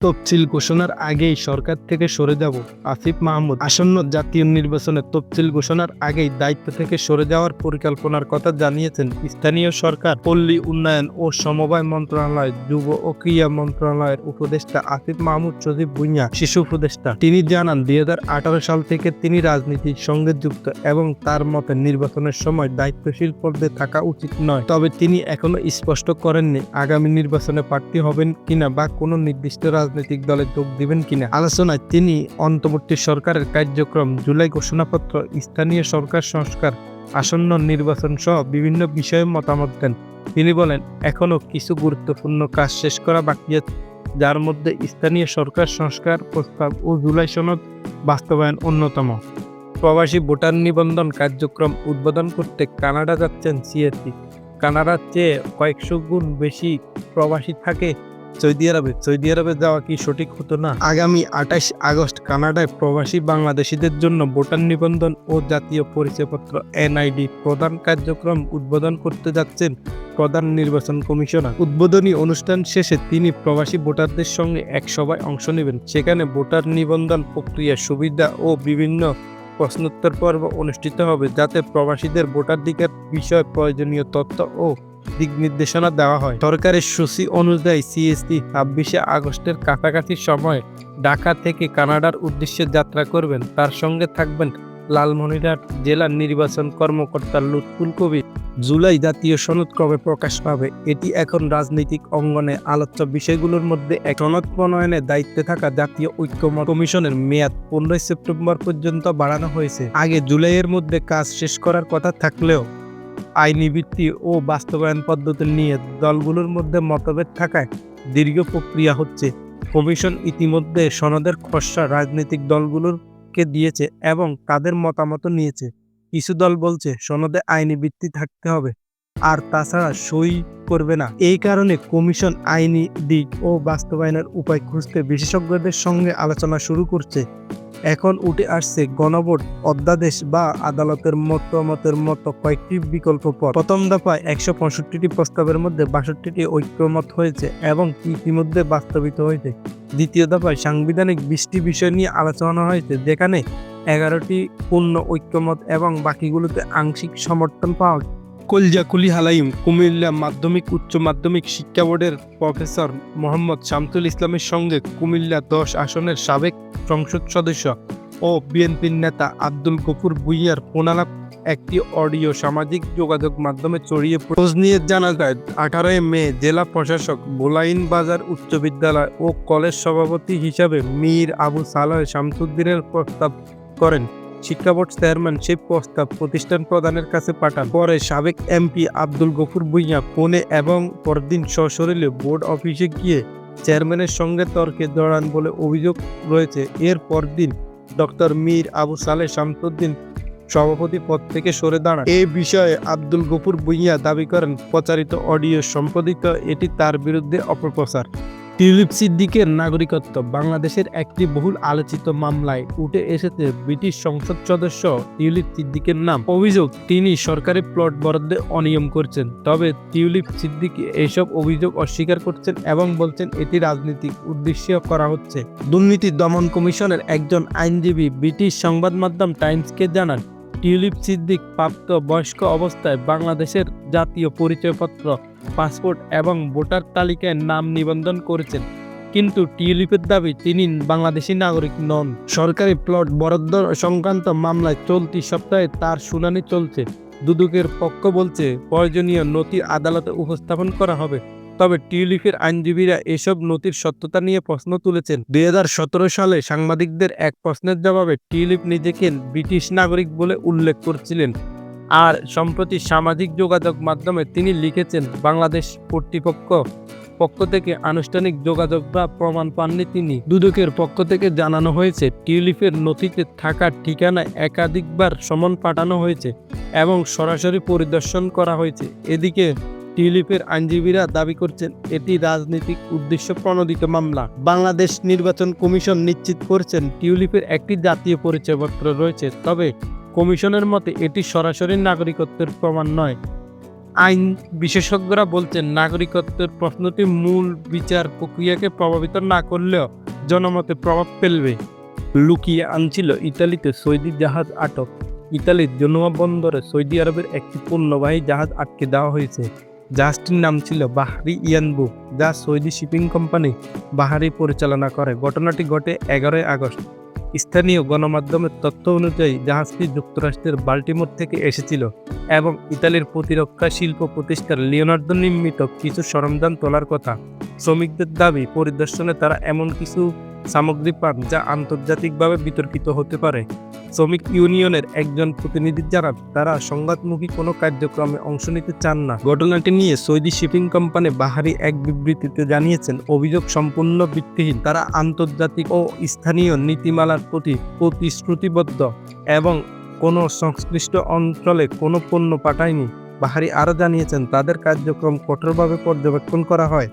তফসিল ঘোষণার আগেই সরকার থেকে সরে যাব আসিফ মাহমুদ। আসন্ন জাতীয় নির্বাচনে তফসিল ঘোষণার আগেই দায়িত্ব থেকে সরে যাওয়ার পরিকল্পনার কথা জানিয়েছেন স্থানীয় সরকার, পল্লী উন্নয়ন ও সমবায় মন্ত্রণালয়, যুব ও ক্রীড়া মন্ত্রণালয়ের উপদেষ্টা আসিফ মাহমুদ সজীব ভুঁইয়া শিশু উপদেষ্টা। তিনি জানান 2018 সাল থেকে তিনি রাজনীতির সঙ্গে যুক্ত এবং তার মতে নির্বাচনের সময় দায়িত্বশীল পদে থাকা উচিত নয়। তবে তিনি এখনো স্পষ্ট করেননি আগামী নির্বাচনে প্রার্থী হবেন কিনা বা কোনো নির্দিষ্ট রাজনৈতিক দলে যোগ দিবেন কিনা। আলোচনায় তিনি অন্তর্বর্তী সরকারের কার্যক্রম, জুলাই ঘোষণাপত্র, স্থানীয় সরকার সংস্কার, আসন্ন নির্বাচন সহ বিভিন্ন বিষয়ে মতামত দেন। তিনি বলেন, এখনো কিছু গুরুত্বপূর্ণ কাজ শেষ করা বাকি আছে, যার মধ্যে স্থানীয় সরকার সংস্কার প্রস্তাব ও জুলাই সনদ বাস্তবায়ন অন্যতম। প্রবাসী ভোটার নিবন্ধন কার্যক্রম উদ্বোধন করতে কানাডা যাচ্ছেন সিএসি। কানাডার চেয়ে কয়েকশো গুণ বেশি প্রবাসী থাকে সৌদি আরবে যাওয়া কি সঠিক হতো না? আগামী 28 আগস্ট কানাডায় প্রবাসী বাংলাদেশিদের জন্য ভোটার নিবন্ধন ও জাতীয় পরিচয়পত্র এনআইডি প্রদান কার্যক্রম উদ্বোধন করতে যাচ্ছেন প্রধান নির্বাচন কমিশনার। উদ্বোধনী অনুষ্ঠান শেষে তিনি প্রবাসী ভোটারদের সঙ্গে এক সভায় অংশ নেবেন। সেখানে ভোটার নিবন্ধন প্রক্রিয়া, সুবিধা ও বিভিন্ন প্রশ্নোত্তর পর্ব অনুষ্ঠিত হবে, যাতে প্রবাসীদের ভোটাধিকার বিষয়ে প্রয়োজনীয় তথ্য ও দিক নির্দেশনা দেওয়া হয়। সরকারের সূচি অনুযায়ী সিএসটি 26 আগস্টের কাছাকাছি সময় ঢাকা থেকে কানাডার উদ্দেশ্যে যাত্রা করবেন। তার সঙ্গে থাকবেন লালমনিরহাট জেলার নির্বাচন কর্মকর্তা লুৎফুল কবির। জুলাই জাতীয় সনদ কবে প্রকাশ পাবে? এটি এখন রাজনৈতিক অঙ্গনে আলোচ্য বিষয়গুলোর মধ্যে এক। সনদ প্রণয়নের দায়িত্বে থাকা জাতীয় ঐক্যমত্য কমিশনের মেয়াদ 15 সেপ্টেম্বর পর্যন্ত বাড়ানো হয়েছে। আগে জুলাইয়ের মধ্যে কাজ শেষ করার কথা থাকলেও আইনি ভিত্তি ও বাস্তবায়ন পদ্ধতি নিয়ে দলগুলোর মধ্যে মতভেদ থাকায় দীর্ঘ প্রক্রিয়া হচ্ছে। কমিশন ইতিমধ্যে সনদের খসড়া রাজনৈতিক দলগুলোকে দিয়েছে এবং তাদের মতামত নিয়েছে। কিছু দল বলছে সনদে আইনি ভিত্তি থাকতে হবে আর তাছাড়া সই করবে না। এই কারণে কমিশন আইনি দিক ও বাস্তবায়নের উপায় খুঁজতে বিশেষজ্ঞদের সঙ্গে আলোচনা শুরু করছে। এখন উঠে আসছে গণভোট, অধ্যাদেশ বা আদালতের মতামতের মতো কয়েকটি বিকল্প পথ। প্রথম দফায় 165টি প্রস্তাবের মধ্যে 62টি ঐক্যমত হয়েছে এবং ইতিমধ্যে বাস্তবিত হয়েছে। দ্বিতীয় দফায় সাংবিধানিক 20টি বিষয় নিয়ে আলোচনা হয়েছে, যেখানে 11টি পূর্ণ ঐক্যমত এবং বাকিগুলোতে আংশিক সমর্থন পাওয়া যায়। কলজাকুলি হালাইম কুমিল্লা মাধ্যমিক উচ্চ মাধ্যমিক শিক্ষা বোর্ডের প্রফেসর মোহাম্মদ শামসুল ইসলামের সঙ্গে কুমিল্লা 10 আসনের সাবেক সংসদ সদস্য ও বিএনপির নেতা আব্দুল গফুর ভুঁইয়ার ফোনালাপ একটি অডিও সামাজিক যোগাযোগ মাধ্যমে ছড়িয়ে খোঁজ নিয়ে জানা যায় 18 মে জেলা প্রশাসক বোলাইন বাজার উচ্চ বিদ্যালয় ও কলেজ সভাপতি হিসাবে মীর আবু সালেহ শামসুদ্দিনের প্রস্তাব করেন। শিক্ষা বোর্ড চেয়ারম্যান সেই প্রস্তাব প্রতিষ্ঠান প্রধানের কাছে পাঠান। পরে সাবেক এমপি আব্দুল গফুর ভুঁইয়া ফোনে এবং পরদিন সশরীরে বোর্ড অফিসে গিয়ে চেয়ারম্যানের সঙ্গে তর্কে জড়ান বলে অভিযোগ রয়েছে। এর পরদিন ডক্টর মীর আবু সালেহ শামসুদ্দিন সভাপতি পদ থেকে সরে দাঁড়ান। এ বিষয়ে আব্দুল গফুর ভুঁইয়া দাবি করেন, প্রচারিত অডিও সম্পাদিত, এটি তার বিরুদ্ধে অপপ্রচার। টিউলিপ সিদ্দিকের নাগরিকত্ব। বাংলাদেশের একটি বহুল আলোচিত মামলায় উঠে এসেছে ব্রিটিশ সংসদ সদস্য টিউলিপ সিদ্দিকের নাম। অভিযোগ, তিনি সরকারি প্লট বরাদ্দে অনিয়ম করছেন। তবে টিউলিপ সিদ্দিক এসব অভিযোগ অস্বীকার করছেন এবং বলছেন এটি রাজনৈতিক উদ্দেশ্যে করা হচ্ছে। দুর্নীতি দমন কমিশনের একজন আইনজীবী ব্রিটিশ সংবাদ মাধ্যম টাইমসকে জানান, টিউলিপ সিদ্দিক প্রাপ্ত বয়স্ক অবস্থায় বাংলাদেশের জাতীয় পরিচয়পত্র, পাসপোর্ট এবং ভোটার তালিকায় নাম নিবন্ধন করেছেন, কিন্তু টিউলিপের দাবি তিনি বাংলাদেশি নাগরিক নন। সরকারি প্লট বরাদ্দ সংক্রান্ত মামলায় চলতি সপ্তাহে তার শুনানি চলছে। দুদকের পক্ষ বলছে প্রয়োজনীয় নথি আদালতে উপস্থাপন করা হবে। তবে টিউলিপের আইনজীবীরা এসব নথির সত্যতা নিয়ে প্রশ্ন তুলেছেন। 2017 সালে সাংবাদিকদের এক প্রশ্নের জবাবে টিউলিপ নিজেকে ব্রিটিশ নাগরিক বলে উল্লেখ করেছিলেন। আর সম্প্রতি সামাজিক যোগাযোগ মাধ্যমে তিনি লিখেছেন, বাংলাদেশ কর্তৃপক্ষ পক্ষ থেকে আনুষ্ঠানিক যোগাযোগ বা প্রমাণ পাননি তিনি। দুদকের পক্ষ থেকে জানানো হয়েছে, টিউলিপের নথিতে থাকা ঠিকানায় একাধিকবার সমন পাঠানো হয়েছে এবং সরাসরি পরিদর্শন করা হয়েছে। এদিকে টিউলিপের আইনজীবীরা দাবি করছেন এটি রাজনৈতিক উদ্দেশ্য প্রণোদিত মামলা। বাংলাদেশ নির্বাচন কমিশন নিশ্চিত করছেন টিউলিপের একটি জাতীয় পরিচয়পত্র রয়েছে, তবে কমিশনের মতে এটি সরাসরি নাগরিকত্বের প্রমাণ নয়। আইন বিশেষজ্ঞরা বলছেন নাগরিকত্বের প্রশ্নটি মূল বিচার প্রক্রিয়াকে প্রভাবিত না করলেও জনমতে প্রভাব ফেলবে। লুকিয়ে আনছিল ইতালিতে সৌদি জাহাজ আটক। ইতালির জেনোয়া বন্দরে সৌদি আরবের একটি পণ্যবাহী জাহাজ আটকে দেওয়া হয়েছে। জাহাজটির নাম ছিল বাহরি ইয়ানবু, যা সৌদি শিপিং কোম্পানি বাহারি পরিচালনা করে। ঘটনাটি ঘটে 11 আগস্ট। স্থানীয় গণমাধ্যমের তথ্য অনুযায়ী জাহাজটি যুক্তরাষ্ট্রের বাল্টিমোর থেকে এসেছিল এবং ইতালির প্রতিরক্ষা শিল্প প্রতিষ্ঠান লিওনার্দো নির্মিত কিছু সরঞ্জাম তোলার কথা। শ্রমিকদের দাবি, পরিদর্শনে তারা এমন কিছু সামগ্রী পান যা আন্তর্জাতিকভাবে বিতর্কিত হতে পারে। শ্রমিক ইউনিয়নের একজন প্রতিনিধি জানান, তারা সংঘাতমুখী কোনো কার্যক্রমে অংশ নিতে চান না। ঘটনাটি নিয়ে সৌদি শিপিং কোম্পানি বাহারি এক বিবৃতিতে জানিয়েছেন, অভিযোগ সম্পূর্ণ ভিত্তিহীন। তারা আন্তর্জাতিক ও স্থানীয় নীতিমালার প্রতি প্রতিশ্রুতিবদ্ধ এবং কোনো সংশ্লিষ্ট অঞ্চলে কোনো পণ্য পাঠায়নি। বাহারি আরও জানিয়েছেন, তাদের কার্যক্রম কঠোরভাবে পর্যবেক্ষণ করা হয়